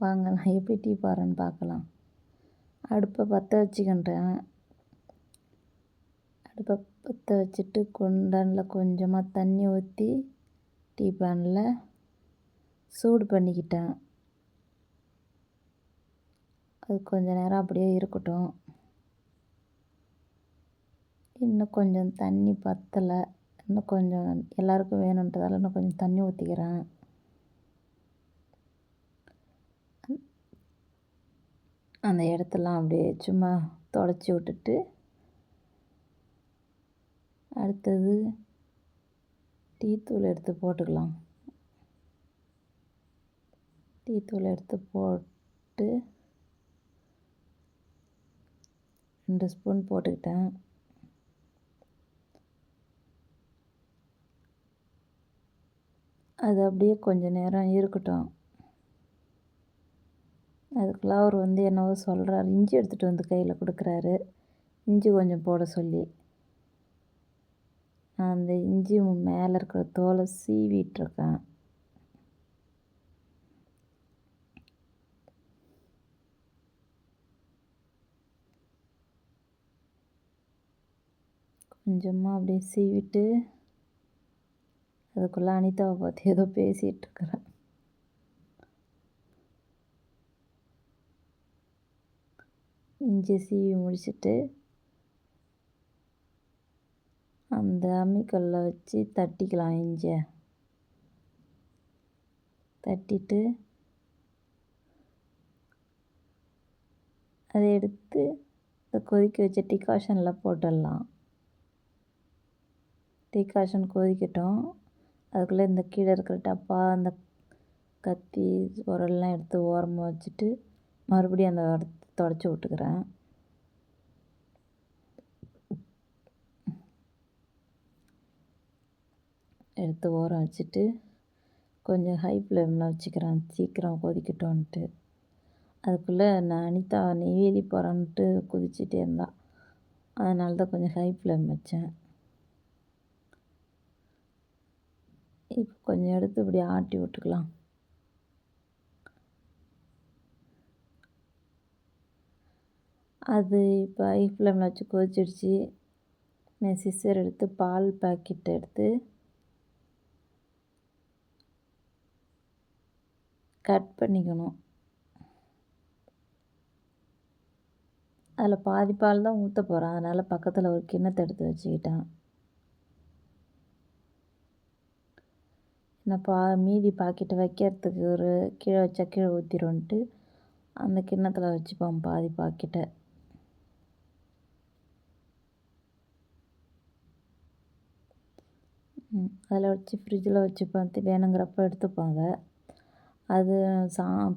வாங்க நான் எப்படி டீ போடுறேன்னு பார்க்கலாம். அடுப்பை பற்ற வச்சுக்கின்றேன். அடுப்பை பற்ற வச்சுட்டு குண்டானில் கொஞ்சமாக தண்ணி ஊற்றி டீ பேனில் சூடு பண்ணிக்கிட்டேன். அது கொஞ்சம் நேரம் அப்படியே இருக்கட்டும். இன்னும் கொஞ்சம் தண்ணி பற்றலை, இன்னும் கொஞ்சம் எல்லாருக்கும் வேணுன்றதால இன்னும் கொஞ்சம் தண்ணி ஊற்றிக்கிறேன். அந்த இடத்தெல்லாம் அப்படியே சும்மா தொடச்சி விட்டுட்டு அடுத்தது டீத்தூள் எடுத்து போட்டுக்கலாம். டீத்தூள் எடுத்து போட்டு 2 ஸ்பூன் போட்டுக்கிட்டேன். அது அப்படியே கொஞ்சம் நேரம் இருக்கட்டும். அதுக்குள்ள அவர் என்னவோ சொல்கிறாரு, இஞ்சி எடுத்துகிட்டு வந்து கையில் கொடுக்குறாரு. இஞ்சி கொஞ்சம் போட சொல்லி நான் அந்த இஞ்சி மேலே இருக்கிற தோலை சீவிட்டுருக்கேன். கொஞ்சமாக அப்படியே சீவிட்டு அதுக்குள்ளே அனிதாவை பார்த்து ஏதோ பேசிகிட்ருக்குறேன். இஞ்சி சீவி முடிச்சுட்டு அந்த அம்மிக்கல்லை வச்சு தட்டிக்கலாம். இஞ்சியை தட்டிட்டு அதை எடுத்து இந்த கொதிக்க வச்ச டிகாஷனில் போட்டுடலாம். டிகாஷன் கொதிக்கட்டும். அதுக்குள்ளே இந்த கீழே இருக்கிற டப்பா, அந்த கத்தி உரல்லாம் எடுத்து ஓரமாக வச்சுட்டு மறுபடியும் அந்த இடத்த தொடச்சி விட்டுக்கிறேன். எடுத்து ஓரம் வச்சுட்டு கொஞ்சம் ஹை ஃப்ளேமில் வச்சுக்கிறேன், சீக்கிரம் கொதிக்கட்டும்ன்ட்டு. அதுக்குள்ளே நான் அனிதா நெய்வேலி போகிறான்ட்டு குதிச்சுட்டே இருந்தா, அதனால தான் கொஞ்சம் ஹை ஃப்ளேம் வச்சேன். இப்போ கொஞ்சம் எடுத்து இப்படி ஆட்டி விட்டுக்கலாம். அது இப்போ ஹை ஃப்ளேமில் வச்சு கொதிச்சிடுச்சு. நான் சிசர் எடுத்து பால் பாக்கெட் எடுத்து கட் பண்ணிக்கணும். அதில் பாதி பால் தான் ஊற்ற போகிறேன், அதனால் பக்கத்தில் ஒரு கிண்ணத்தை எடுத்து வச்சுக்கிட்டேன். நான் மீதி பாக்கெட்டை வைக்கிறதுக்கு ஒரு கீழே வச்சா கீழே ஊற்றிடும்ன்ட்டு அந்த கிண்ணத்தில் வச்சுப்போம் பாதி பாக்கெட்டை. அதில் வச்சு ஃப்ரிட்ஜில் வச்சுப்பேன், வேணுங்கிறப்ப எடுத்துப்பாங்க. அது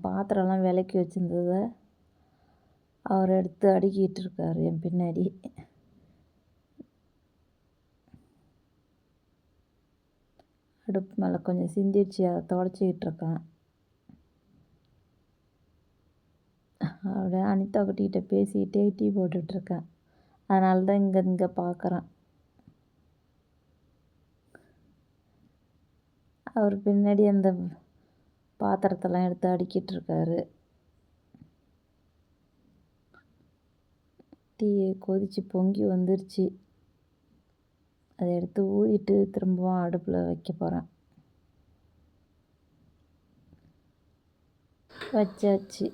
பாத்திரம்லாம் விலக்கி வச்சுருந்ததை அவர் எடுத்து அடுக்கிட்டு இருக்கார் என் பின்னாடி. அடுப்பு மேலே கொஞ்சம் சிந்திடுச்சு, அதை தொடச்சிக்கிட்டு இருக்கேன். அப்படியே அனிதா குட்டிகிட்ட பேசிக்கிட்டே டீ போட்டுட்ருக்கேன். அதனால தான் இங்கே பார்க்குறேன். அவர் பின்னாடி அந்த பாத்திரத்தெல்லாம் எடுத்து அடுக்கிட்டு இருக்காரு. டீ கொதித்து பொங்கி வந்துருச்சு. அதை எடுத்து ஊற்றிட்டு திரும்பவும் அடுப்பில் வைக்க போகிறேன். வச்சாச்சு,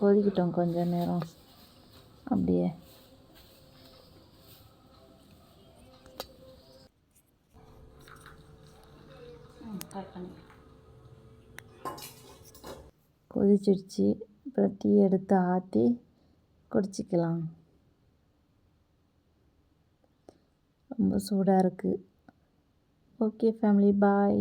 கொதிக்கட்டும் கொஞ்சம் நேரம் அப்படியே. கொதிச்சிடுச்சு. இப்போ டீ எடுத்து ஆற்றி குடிச்சிக்கலாம். ரொம்ப சூடாக இருக்குது. ஓகே ஃபேமிலி, பாய்.